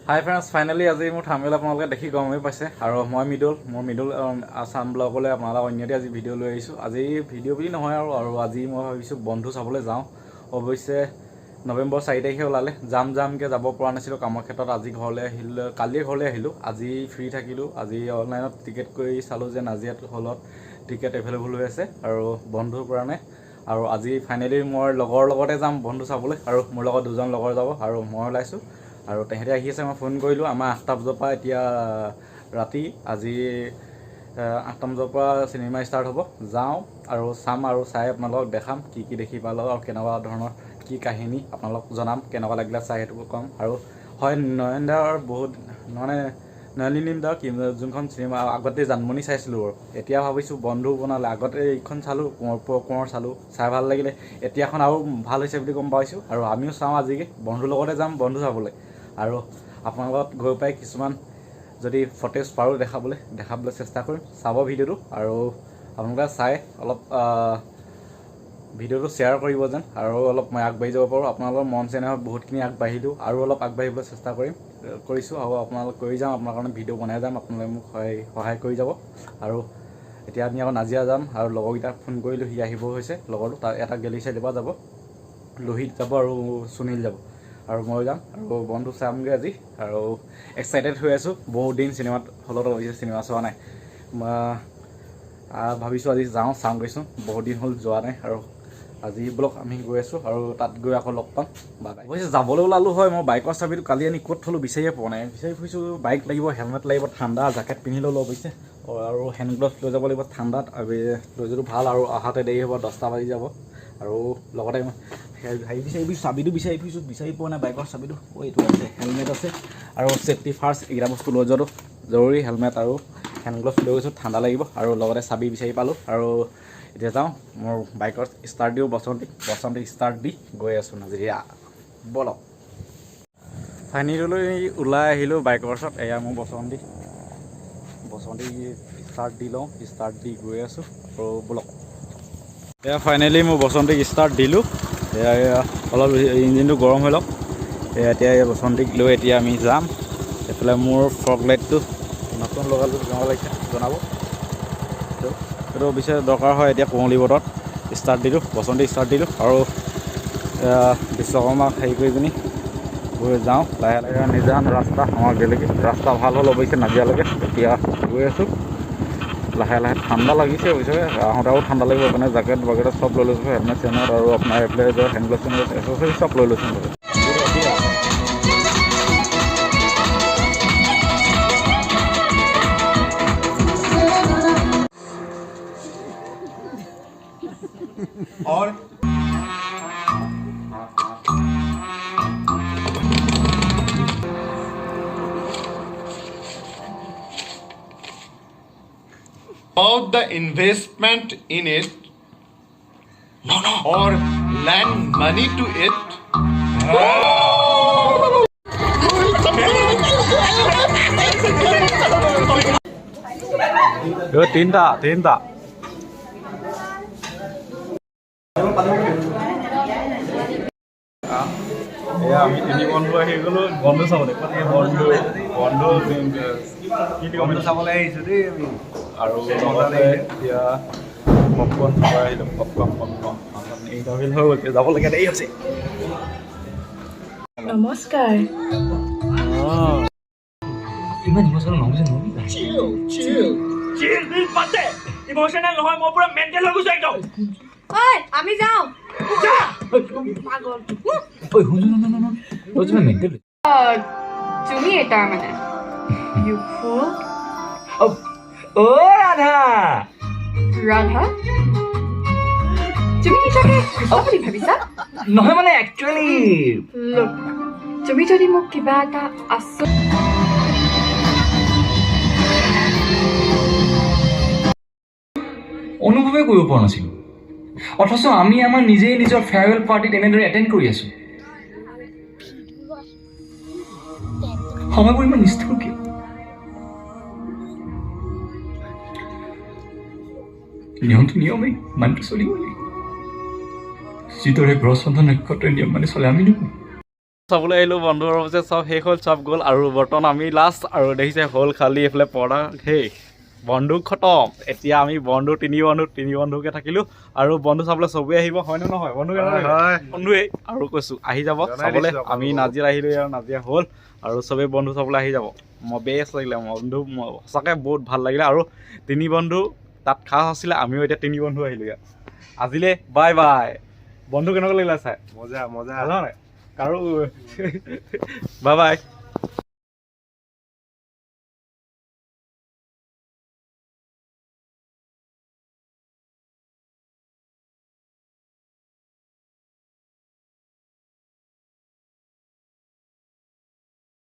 হাই friends, finally আজি মোৰ thumbnail আপোনালোকে দেখি গমেই পাইছে আৰু মই মোৰ মিডল আছাম ব্লগলৈ আপোনালোকক অন্যতে আজি ভিডিঅ' লৈ আহিছোঁ। আজি ভিডিঅ' বুলি নহয় আৰু আজি মই ভাবিছোঁ বন্ধু চাবলৈ যাওঁ। অৱশ্যে নৱেম্বৰ 4 তাৰিখে ওলালে যামকৈ যাব পৰা নাছিলোঁ কামৰ ক্ষেত্ৰত। আজি ঘৰলৈ আহিলোঁ, কালিয়ে ঘৰলৈ আহিলোঁ। আজি ফ্ৰী থাকিলোঁ। আজি অনলাইনত টিকেট কৰি চালোঁ যে নাজিৰাত হলত টিকেট এভেইলেবল হৈ আছে আৰু বন্ধুৰ কাৰণে। আৰু আজি ফাইনেলি মই লগৰ লগতে যাম বন্ধু চাবলৈ আৰু মোৰ লগত 2জন লগৰ যাব আৰু মই ওলাইছোঁ আৰু তেহেঁতে আহি আছে। মই ফোন কৰিলোঁ, আমাৰ 8টা বজাৰ পৰা এতিয়া ৰাতি আজি 8টা বজাৰ পৰা চিনেমা ষ্টাৰ্ট হ'ব। যাওঁ আৰু চাম আৰু চাই আপোনালোকক দেখাম কি দেখি পালোঁ আৰু কেনেকুৱা ধৰণৰ কি কাহিনী আপোনালোকক জনাম, কেনেকুৱা লাগিলে চাই সেইটো ক'ম। আৰু হয়, নয়নদাৰ বহুত মানে নিলিম দাৰ যোনখন চিনেমা আগতে জানমণি চাইছিলোঁ আৰু এতিয়া ভাবিছোঁ বন্ধু বনালে। আগতে এইখন চালোঁ, কোঁৱৰ চালোঁ, চাই ভাল লাগিলে। এতিয়াখন আৰু ভাল হৈছে বুলি গম পাইছোঁ আৰু আমিও চাওঁ আজিকে বন্ধুৰ লগতে যাম বন্ধু চাবলৈ। আৰু আপোনালোকক গৈ পাই কিছুমান যদি ফটেজ পাৰোঁ দেখাবলৈ চেষ্টা কৰিম। চাব ভিডিঅ'টো আৰু আপোনালোকে চাই অলপ ভিডিঅ'টো শ্বেয়াৰ কৰিব যেন আৰু অলপ মই আগবাঢ়ি যাব পাৰোঁ। আপোনালোকৰ মন চেনেহত বহুতখিনি আগবাঢ়িলোঁ আৰু অলপ আগবাঢ়িবলৈ চেষ্টা কৰিছোঁ আৰু আপোনালোক কৰি যাম। আপোনাৰ কাৰণে ভিডিঅ' বনাই যাম, আপোনালোকে মোক সহায় কৰি যাব। আৰু এতিয়া আমি আকৌ নাজিৰা যাম আৰু লগৰকেইটাক ফোন কৰিলোঁ, সি আহিব হৈছে লগৰটো। তাৰ এটা গেলি চাইডৰ পৰা যাব, লোহিত যাব আৰু সুনীল যাব আৰু মই যাম আৰু বন্ধু চামগৈ আজি। আৰু এক্সাইটেড হৈ আছোঁ, বহুত দিন চিনেমাত হলত চিনেমা চোৱা নাই। ভাবিছোঁ আজি চাওঁগৈচোন, বহুত দিন হ'ল যোৱা নাই আৰু আজি ব্লগ আমি গৈ আছোঁ আৰু তাত গৈ আকৌ লগ পাম। অৱশ্যে যাবলৈ ওলালোঁ হয়, মই বাইকৰ চাবিটো কালি আনি ক'ত থলোঁ বিচাৰিয়ে পোৱা নাই। বিচাৰি ফুৰিছোঁ, বাইক লাগিব, হেলমেট লাগিব, ঠাণ্ডা জেকেট পিন্ধি ল'লোঁ অৱশ্যে আৰু হেণ্ড গ্লভছ লৈ যাব লাগিব ঠাণ্ডাত। আৰু লৈ যোৱাটো ভাল আৰু অহাতে দেৰি হ'ব, 10টা বাজি যাব। আৰু লগতে হেৰি চাবিটো বিচাৰি ফুৰিছোঁ, বিচাৰি পোৱা নাই বাইকৰ চাবিটো। এইটো আছে, হেলমেট আছে আৰু ছেফটি ফাৰ্ষ্ট এইকেইটা বস্তু লৈ যোৱাটো জৰুৰী। হেলমেট আৰু হেণ্ড গ্লভছ লৈ গৈছোঁ, ঠাণ্ডা লাগিব। আৰু লগতে চাবি বিচাৰি পালোঁ আৰু এতিয়া যাওঁ মোৰ বাইকত ষ্টাৰ্ট দিওঁ। বসন্তিক ষ্টাৰ্ট দি গৈ আছোঁ নাজিৰা, বলক। ফাইনেললৈ ওলাই আহিলোঁ বাইকৰ ওচৰত। এয়া মোৰ বসন্তি ষ্টাৰ্ট দি লওঁ, ষ্টাৰ্ট দি গৈ আছোঁ আৰু বলক। এয়া ফাইনেলি মোৰ বসন্তিক ষ্টাৰ্ট দিলোঁ। এয়া অলপ ইঞ্জিনটো গৰম হৈ লওক। এতিয়া বসন্তিক লৈ এতিয়া আমি যাম। এইফালে মোৰ ফগ লাইটটো নতুন লগালোঁ, কেনেকুৱা লাগিছে জনাব। সেইটো অৱশ্যে দৰকাৰ হয় এতিয়া কুঁৱলী বতৰত। ষ্টাৰ্ট দিলোঁ, বসন্তি ষ্টাৰ্ট দিলোঁ আৰু বিশ্বকৰ্মাক হেৰি কৰি পিনি গৈ যাওঁ লাহে লাহে। নিজান ৰাস্তা আমাৰ গেলেকি ৰাস্তা ভাল হ'ল অৱশ্যে নাজিৰালৈকে। এতিয়া গৈ আছোঁ লাহে লাহে। ঠাণ্ডা লাগিছে অৱশ্যে, আহোঁতে আৰু ঠাণ্ডা লাগিব কাৰণে জেকেট চব লৈ লৈছোঁ, হেলমেট চেলমেট আৰু আপোনাৰ এইফালে হেণ্ড গ্লভছ এচেছৰিজ চব লৈ লৈছোঁ। और about the investment in it, or lend money to it. তিনটা এয়া আমি 3 বন্ধু আহি গ'লোঁ বন্ধু চাবলৈ। বন্ধু চাবলৈ আহিছোঁ দেই আমি। আৰু লগতে এতিয়া পপকৰ্ণ খাব আহিলোঁ। পপকৰ্ণ ইণ্টাৰভিউ হৈ গ'ল, যাবলৈকে দেৰি হৈছে। নমস্কাৰ। ইমান ইমোচনেল নহয় যে ইমোচনেল নহয়, মই পুৰা মেণ্টেল হৈ গৈছোঁ একদম। ঐ আমি যাওঁ। পাগল। ঐ শুন মেণ্টেল। তুমি এটা মানে ইউ ফুল। ও ৰাধা তুমি নিজকে বুলি ভাবিছা? নহয় মানে একচুৱেলি লোক, তুমি যদি মোক কিবা এটা অনুভৱে কৰিব পৰা নাছিলোঁ, অথচ আমি আমাৰ নিজেই নিজৰ ফেয়াৰৱেল পাৰ্টিত এনেদৰে এটেণ্ড কৰি আছোঁ। সময়বোৰ ইমান নিষ্ঠুৰ কিয়? নিয়মটো নিয়মেই মানটো চলিব লাগিব। যিদৰে গ্ৰহ চন্দ্ৰ নক্ষত্ৰৰ নিয়ম মানি চলে আমি নুকো। চাবলৈ আহিলোঁ বন্ধুৰ অৱশ্যে চব শেষ হ'ল চব গ'ল আৰু বৰ্তমান আমি লাষ্ট আৰু দেখিছে হ'ল খালি এইফালে পৰ্দা শেষ বন্ধু খতম এতিয়া আমি বন্ধু তিনি বন্ধুকে থাকিলোঁ আৰু বন্ধু চাবলৈ চবেই আহিব হয়নে নহয় বন্ধু বন্ধুৱেই আৰু কৈছোঁ আহি যাব চাবলৈ আমি নাজিৰা আহিলোঁ আৰু নাজিৰা হ'ল আৰু চবেই বন্ধু চাবলৈ আহি যাব মই বেষ্ট লাগিলে বন্ধু সঁচাকৈ বহুত ভাল লাগিলে আৰু তিনি বন্ধু তাত খাছ আছিলে আমিও এতিয়া তিনি বন্ধু আহিলোঁ ইয়াত আজিলে বাই বাই বন্ধু কেনেকুৱা লাগিলে চাই মজা ভাল নহয় কাৰো বাই বাই